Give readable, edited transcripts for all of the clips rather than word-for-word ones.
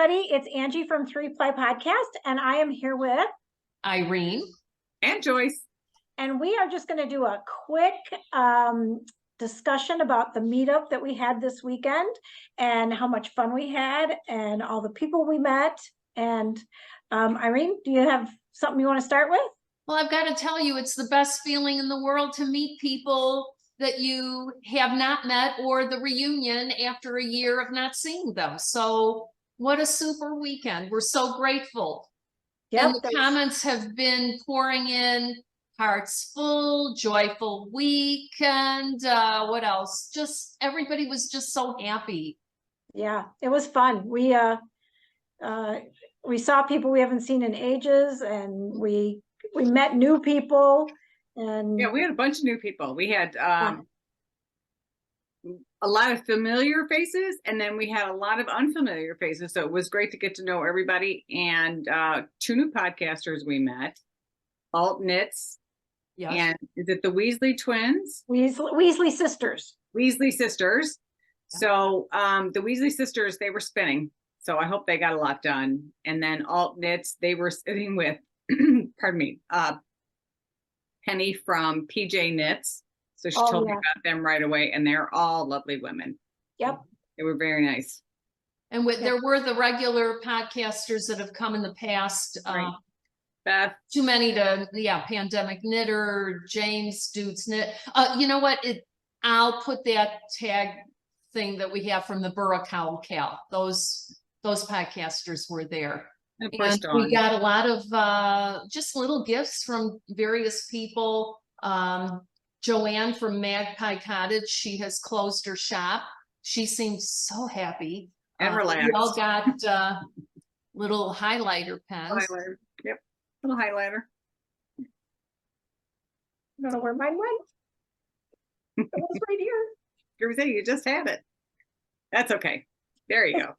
everybody. It's Angie from 3Play Podcast, and I am here with Irene and Joyce. And we are just going to do a quick discussion about the meetup that we had this weekend and how much fun we had and all the people we met. And Irene, do you have something you want to start with? Well, I've got to tell you, it's the best feeling in the world to meet people that you have not met, or the reunion after a year of not seeing them. So what a super weekend. We're so grateful. Yep, and the comments have been pouring in, hearts full, joyful weekend. What else? Just everybody was just so happy. Yeah, it was fun. We saw people we haven't seen in ages, and we met new people. And yeah, we had a bunch of new people. We had a lot of familiar faces, and then we had a lot of unfamiliar faces. So it was great to get to know everybody. And two new podcasters we met, Alt Knits, yes. And is it the Weasley twins? Weasley sisters. Weasley sisters. Yeah. So the Weasley sisters, they were spinning. So I hope they got a lot done. And then Alt Knits, they were sitting with, pardon me, Penny from PJ Knits. So she told me about them right away, and they're all lovely women. Yep. They were very nice. And there were the regular podcasters that have come in the past. Right. Beth. Too many to, Pandemic Knitter, James Dudes Knit. You know what? I'll put that tag thing that we have from the Burra Cowl Cal. Those podcasters were there. And we got a lot of just little gifts from various people. Joanne from Magpie Cottage, she has closed her shop. She seems so happy. And relaxed. We all got little highlighter pens. Highlighter. Yep, little highlighter. I don't know where mine went. It was right here. You just had it. That's okay. There you go.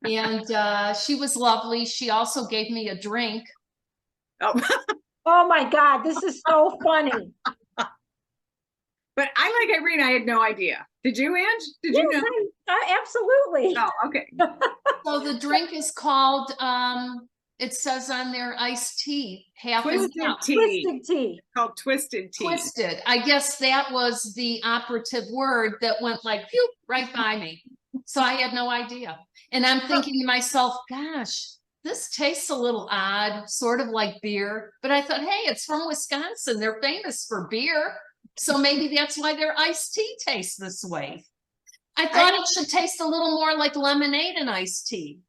And she was lovely. She also gave me a drink. Oh. Oh my God, this is so funny. But I like Irene, I had no idea. Did you, Ange? Did you know? Absolutely. Oh, okay. So the drink is called, it says on there, iced tea. Twisted tea. Twisted tea. It's called twisted tea. Twisted. I guess that was the operative word that went like, phew, right by me. So I had no idea. And I'm thinking to myself, gosh, this tastes a little odd, sort of like beer. But I thought, hey, it's from Wisconsin. They're famous for beer. So maybe that's why their iced tea tastes this way. I thought it should taste a little more like lemonade and iced tea.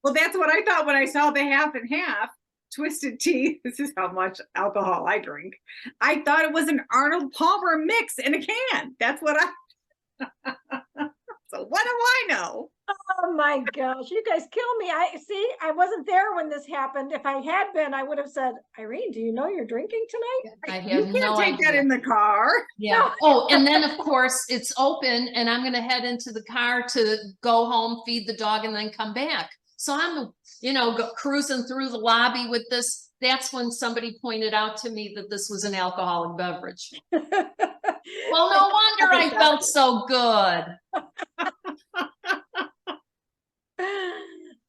Well, that's what I thought when I saw the half and half twisted tea. This is how much alcohol I drink. I thought it was an Arnold Palmer mix in a can. That's what so what do I know? Oh my gosh, you guys kill me. I wasn't there when this happened. If I had been, I would have said, Irene, do you know you're drinking tonight? You can't take that in the car. Yeah. No. Oh, and then of course it's open, and I'm going to head into the car to go home, feed the dog, and then come back. So I'm, cruising through the lobby with this. That's when somebody pointed out to me that this was an alcoholic beverage. Well, no wonder I felt so good.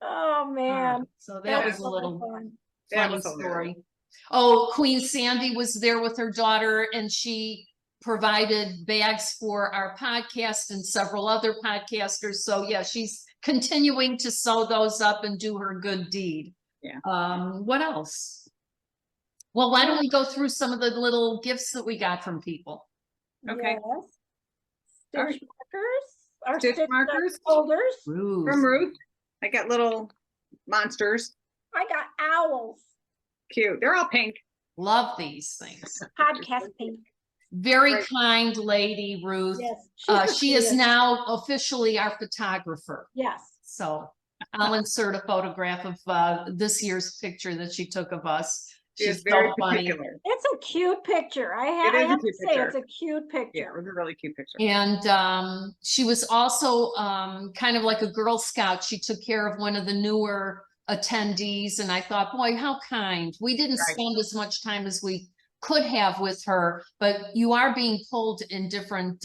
Oh man. So that was a little funny story. Oh, Queen Sandy was there with her daughter, and she provided bags for our podcast and several other podcasters. So yeah, she's continuing to sew those up and do her good deed. Yeah. What else? Well, why don't we go through some of the little gifts that we got from people? Okay. Yes. Stitch markers holders Ruth. From Ruth. I got little monsters. I got owls. Cute. They're all pink. Love these things. Podcast pink. Very kind lady, Ruth. Yes. She is now officially our photographer. Yes. So I'll insert a photograph of this year's picture that she took of us. She's very funny. It's a cute picture. I have to say it's a cute picture. Yeah, it was a really cute picture. And she was also kind of like a Girl Scout. She took care of one of the newer attendees, and I thought, boy, how kind. We didn't spend as much time as we could have with her, but you are being pulled in different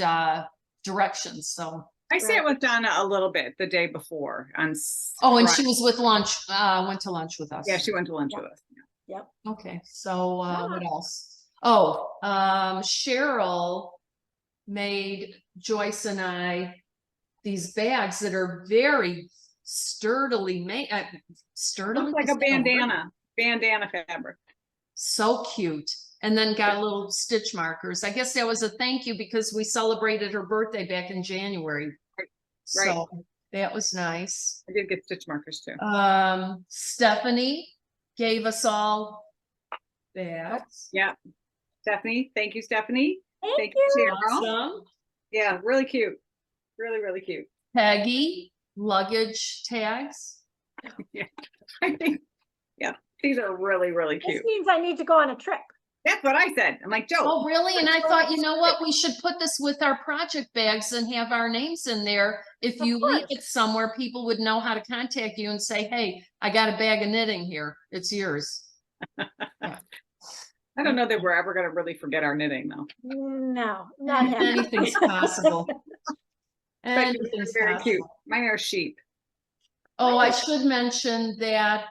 directions. So I sat Right. with Donna a little bit the day before on. Oh, and Friday. she was with lunch, went to lunch with us. Yeah, she went to lunch Yeah. with us. Yep. Okay, so Ah. what else? Oh, Cheryl made Joyce and I these bags that are very sturdily made. Sturdily, Looks like is a that word? bandana fabric. So cute. And then got little stitch markers. I guess that was a thank you because we celebrated her birthday back in January. Right. So that was nice. I did get stitch markers too. Stephanie gave us all bags. Yeah. Stephanie, thank you, Stephanie. Thank you, you. Cheryl. Awesome. Yeah, really cute. Really, really cute. Peggy, luggage tags. I think, yeah, these are really, really This cute. means I need to go on a trip. That's what I said. I'm like, Joe. Oh, really? And I thought, you know what? We should put this with our project bags and have our names in there. If Of you leave course. it somewhere, people would know how to contact you and say, hey, I got a bag of knitting here. It's yours. I don't know that we're ever going to really forget our knitting though. No, not happening. Anything's possible. But they're Anything's very possible. cute. Mine are sheep. Oh, I should mention that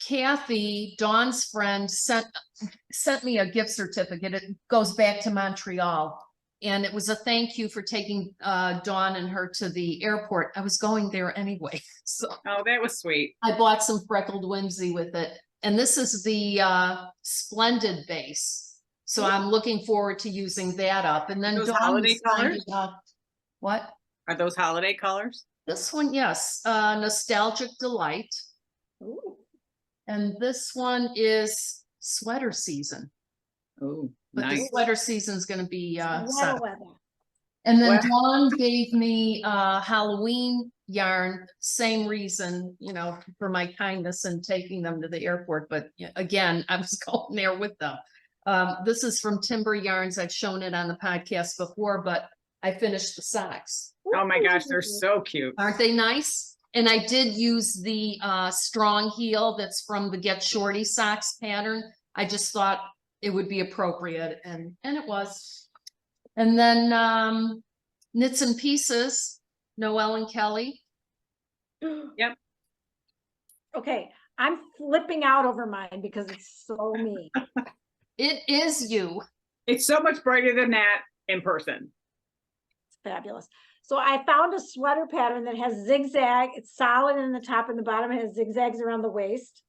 Kathy, Dawn's friend, sent me a gift certificate. It goes back to Montreal. And it was a thank you for taking Dawn and her to the airport. I was going there anyway. So Oh, that was sweet. I bought some freckled whimsy with it. And this is the Splendid base. So I'm looking forward to using that up. And then Those Dawn holiday was finding colors? out- What? Are those holiday colors? This one, yes, Nostalgic Delight. Ooh, And this one is sweater season. Oh, But the nice. sweater season's gonna be weather, set. weather. And then Well- Dawn gave me Halloween yarn, same reason, you know, for my kindness in taking them to the airport. But again, I was going there with them. This is from Timber Yarns. I've shown it on the podcast before, but I finished the socks. Oh my gosh, they're so cute. Aren't they nice? And I did use the strong heel that's from the Get Shorty socks pattern. I just thought it would be appropriate and it was. And then Knits and Pieces, Noelle and Kelly. Yep. Okay, I'm flipping out over mine because it's so me. It is you. It's so much brighter than that in person. It's fabulous. So I found a sweater pattern that has zigzag. It's solid in the top and the bottom. It has zigzags around the waist.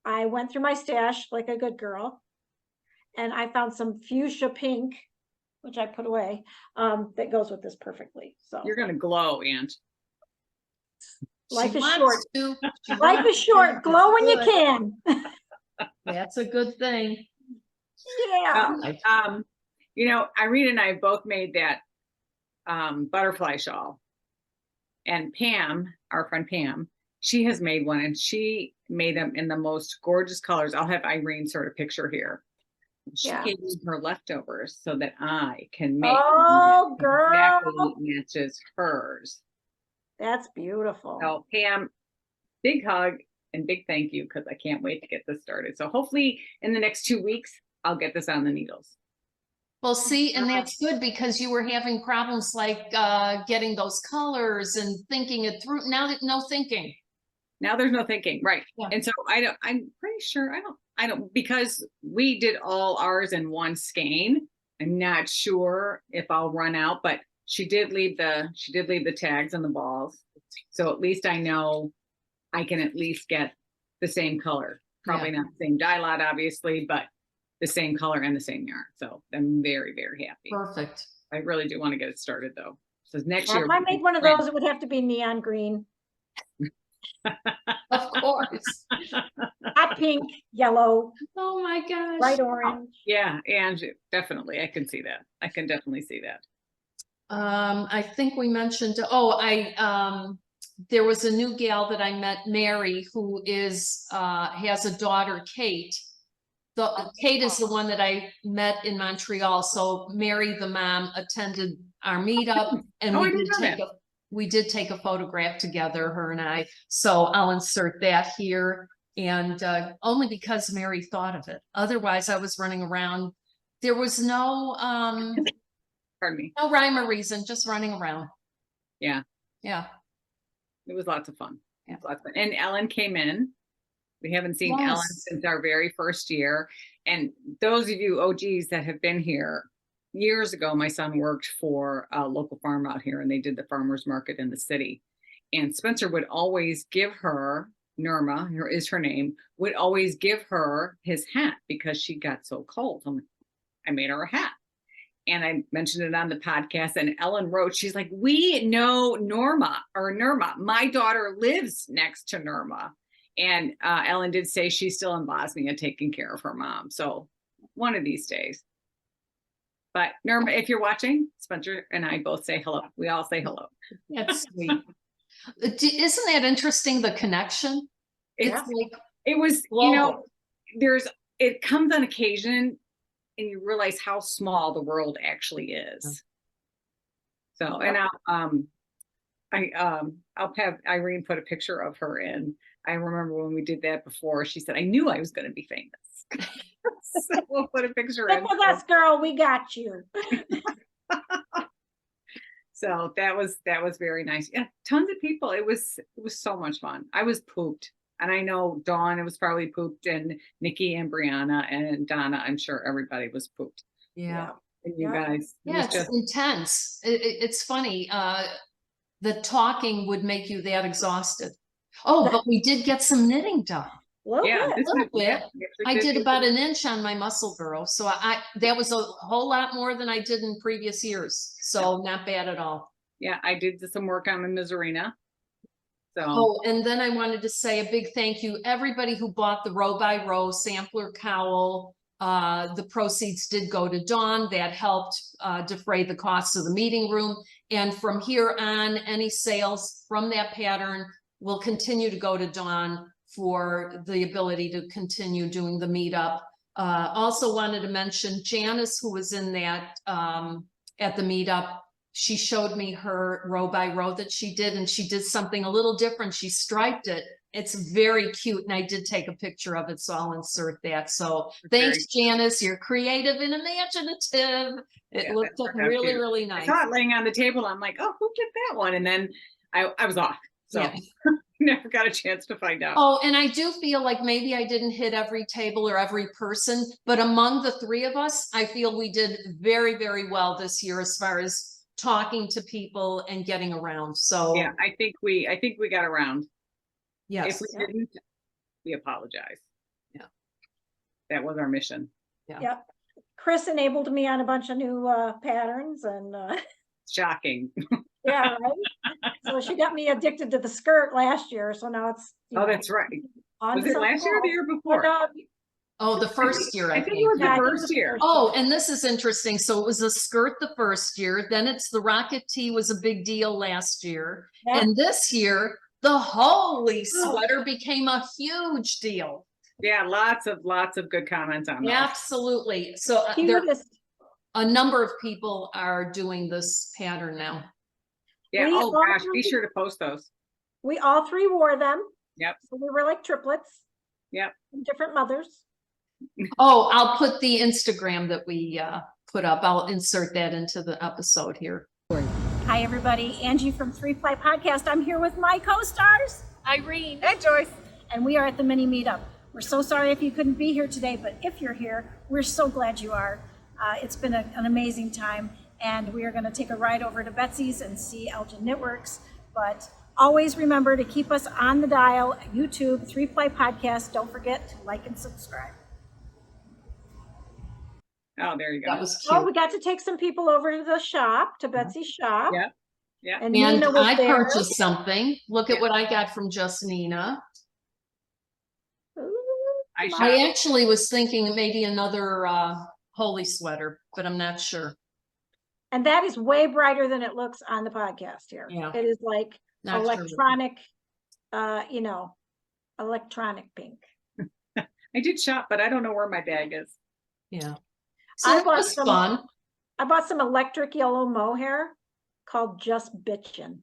I went through my stash like a good girl, and I found some fuchsia pink, which I put away, that goes with this perfectly. So You're gonna glow, Aunt. life She is wants short. to. She Life wants is short. to. Glow when you Good. can. That's a good thing. Yeah. You know, Irene and I both made that butterfly shawl. And Pam, our friend Pam, she has made one and she made them in the most gorgeous colors. I'll have Irene sort of picture here. She Yeah. gave me her leftovers so that I can make Oh, girl. exactly matches hers. That's beautiful. So Pam, big hug and big thank you because I can't wait to get this started. So hopefully in the next 2 weeks, I'll get this on the needles. Well, see, and that's good because you were having problems like getting those colors and thinking it through. Now that no thinking. Now there's no thinking, right? Yeah. And so I'm pretty sure I don't because we did all ours in one skein. I'm not sure if I'll run out, but she did leave the tags on the balls. So at least I know I can at least get the same color. Probably not the same dye lot, obviously, but the same color and the same yarn. So I'm very, very happy. Perfect. I really do want to get it started though. So next Well, year. if I made one of those, it would have to be neon green, Of course. hot pink, yellow, Oh my gosh. bright orange. Yeah, and definitely, I can see that. I can definitely see that. I think we mentioned, there was a new gal that I met, Mary, who is, has a daughter, Kate. Kate is the one that I met in Montreal. So Mary, the mom, attended our meetup and Oh, I we didn't did know take that. we did take a photograph together, her and I. So I'll insert that here. And only because Mary thought of it. Otherwise, I was running around. There was no Pardon me. No rhyme or reason, just running around. Yeah. Yeah. It was lots of fun. Yeah. Lots of fun. And Ellen came in. We haven't seen Ellen Yes. since our very first year. And those of you OGs that have been here, years ago, my son worked for a local farm out here, and they did the farmers market in the city. And Spencer would always give her, Norma, here is her name, would always give her his hat because she got so cold. I made her a hat. And I mentioned it on the podcast, and Ellen wrote, she's like, we know Norma. My daughter lives next to Norma. And Ellen did say she's still in Bosnia taking care of her mom. So one of these days. But Norma, if you're watching, Spencer and I both say hello. We all say hello. That's sweet. Isn't that interesting, the connection? It's Yeah. like, It was, global. it comes on occasion and you realize how small the world actually is. So, and I'll have Irene put a picture of her in. I remember when we did that before, she said, I knew I was going to be famous. So we'll put a picture Stick in. with us, girl. We got you. So that was very nice. Yeah, tons of people. It was so much fun. I was pooped. And I know Dawn, it was probably pooped, and Nikki and Brianna and Donna, I'm sure everybody was pooped. yeah. And you Yeah. guys, it Yeah, was it's just, intense. It's funny. The talking would make you that exhausted. Oh, but we did get some knitting done. Little yeah, bit. this little is- yeah, bit. we actually I did do- about an inch on my muscle girl. So that was a whole lot more than I did in previous years. So not bad at all. Yeah, I did some work on my Miserina. So, Oh, and then I wanted to say a big thank you, everybody who bought the row by row sampler cowl. The proceeds did go to Dawn. That helped defray the costs of the meeting room. And from here on, any sales from that pattern will continue to go to Dawn for the ability to continue doing the meetup. Also wanted to mention Janice, who was in that at the meetup. She showed me her row by row that she did, and she did something a little different. She striped it. It's very cute, and I did take a picture of it, so I'll insert that. So thanks, Janice. You're creative and imaginative. It Yeah, looked that up worked out really, cute. really I nice. saw it laying on the table. I'm like, oh, who did that one? And then I was off. So Yeah. never got a chance to find out. Oh, and I do feel like maybe I didn't hit every table or every person, but among the three of us, I feel we did very, very well this year as far as talking to people and getting around. So Yeah, I think we got around. yes. If we didn't, we apologize. Yeah. That was our mission. Yep. Chris enabled me on a bunch of new patterns, and Shocking. yeah, right. So she got me addicted to the skirt last year. So now it's Oh, that's right. on Was to it something last year or the else. year But, before? Oh, the first year, I think it was yeah, the I think it first was the year. first Oh, year. and this is interesting. So it was a skirt the first year, then it's the rocket tee was a big deal last year. Yeah. And this year, the holy sweater became a huge deal. Yeah, lots of good comments on those. Absolutely. So there Cutest. a number of people are doing this pattern now. Yeah. We Oh all gosh, be three- sure to post those. We all three wore them. Yep. So we were like triplets. Yep. From different mothers. Oh, I'll put the Instagram that we put up. I'll insert that into the episode here. Hi, everybody. Angie from 3Ply Podcast. I'm here with my co-stars, Irene and Joyce, and we are at the mini meetup. We're so sorry if you couldn't be here today, but if you're here, we're so glad you are. It's been an amazing time, and we are going to take a ride over to Betsy's and see Elgin Knitworks. But always remember to keep us on the dial, YouTube, 3Ply Podcast. Don't forget to like and subscribe. Oh, there you go. That was Oh, cute. we got to take some people over to the shop, to Betsy's shop. Yeah. Yeah. And And Nina was I there. purchased something. Look at Yeah. what I got from just Nina. Ooh, I my- shot. I actually was thinking maybe another holy sweater, but I'm not sure. And that is way brighter than it looks on the podcast here. Yeah. It is like Not sure. electronic, electronic pink. I did shop, but I don't know where my bag is. Yeah. So I it bought was some- fun. I bought some electric yellow mohair called Just Bitchin'.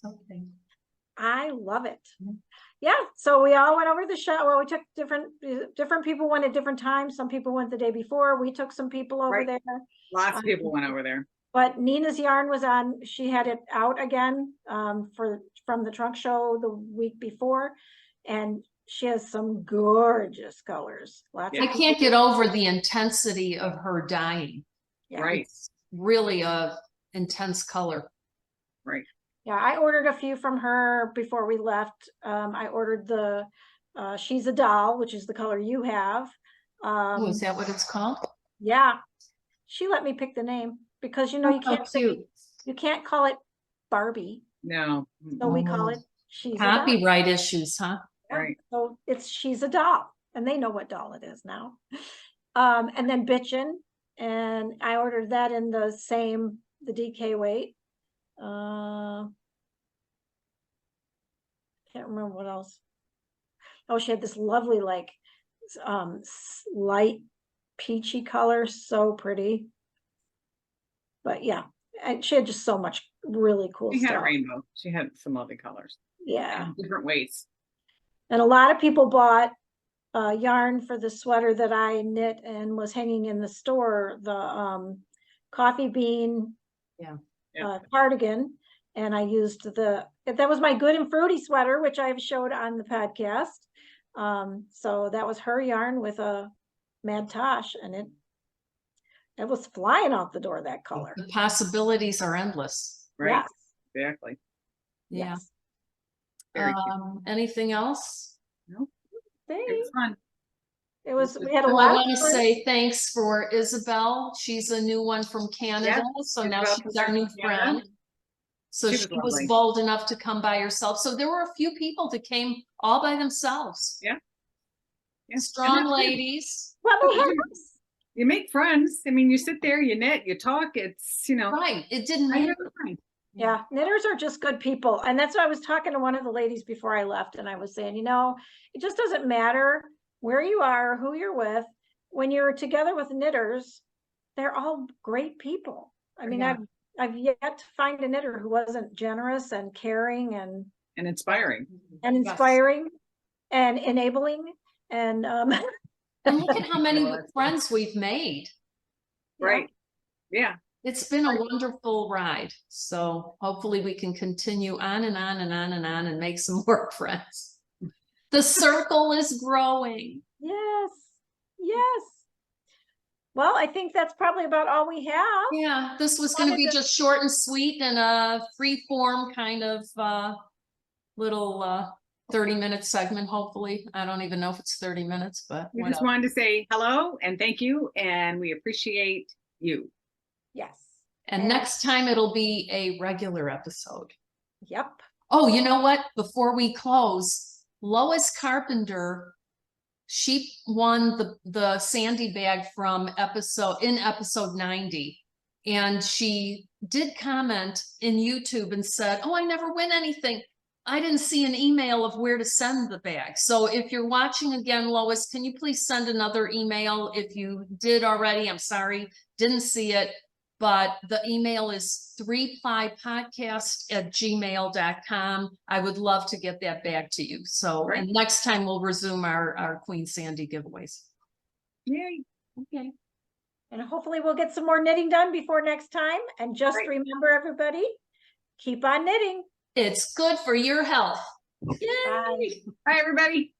Okay. I love it. Mhm. Yeah, so we all went over the show. Well, we took different people went at different times. Some people went the day before. We took some people over Right. there. Lots of people went over there. But Nina's yarn was on, she had it out again from the trunk show the week before. And she has some gorgeous colors. Lots I of can't get over the intensity of her dyeing. yeah. Right, It's really a intense color. right. Yeah, I ordered a few from her before we left. I ordered the She's a Doll, which is the color you have. Oh, is that what it's called? Yeah, she let me pick the name because you know you Oh, can't say, cute. you can't call it Barbie, No. so we call Oh. it She's a Doll. Copyright issues, huh? Yeah, Right. so it's She's a Doll, and they know what doll it is now. And then Bitchin', and I ordered that in the same, the DK weight. Can't remember what else. Oh, she had this lovely, like, light peachy color, so pretty. But yeah, and she had just so much really cool She had a stuff. rainbow. She had some lovely colors Yeah, and different weights. and a lot of people bought yarn for the sweater that I knit and was hanging in the store, the coffee bean Yeah. cardigan. And I used that was my Good and Fruity sweater, which I've showed on the podcast. So that was her yarn with a Mad Tosh, and it was flying out the door, that color. The possibilities are endless. Right, Yes, exactly. Yeah. yes. Very cute. Anything else? It Thanks. was fun. We had a Oh, lot I of want to fun. say thanks for Isabel. She's a new one from Canada, so now Isabel she's our new from Canada. friend. So She she was was lovely. bold enough to come by herself. So there were a few people that came all by themselves. Yeah. Yeah. And Strong that's good. ladies. Well, they had us. You make friends. I mean, you sit there, you knit, you talk. It's, Right. It didn't I matter. had a time. Yeah, knitters are just good people. And that's why I was talking to one of the ladies before I left, and I was saying, it just doesn't matter where you are, who you're with. When you're together with knitters, they're all great people. I mean, Yeah. I've yet to find a knitter who wasn't generous and caring and And inspiring. and Yes. inspiring and enabling and And look at how many Well, that's good. friends we've made. Right. Yeah. It's been a wonderful ride. So hopefully we can continue on and on and on and on and make some more friends. The circle is growing. Yes, yes. Well, I think that's probably about all we have. Yeah, this was going to be just short and sweet and a free form kind of little 30-minute segment, hopefully. I don't even know if it's 30 minutes, but We just whatever. wanted to say hello and thank you. And we appreciate you. Yes. And next time it'll be a regular episode. Yep. Oh, you know what? Before we close, Lois Carpenter, she won the Sandy bag from episode 90. And she did comment in YouTube and said, "Oh, I never win anything. I didn't see an email of where to send the bag." So if you're watching again, Lois, can you please send another email? If you did already, I'm sorry, didn't see it. But the email is 3plypodcast@gmail.com. I would love to get that back to you. So, Right. and next time we'll resume our Queen Sandy giveaways. Yay. Okay. And hopefully we'll get some more knitting done before next time. And just Right. remember, everybody, keep on knitting. It's good for your health. Bye. Bye, everybody.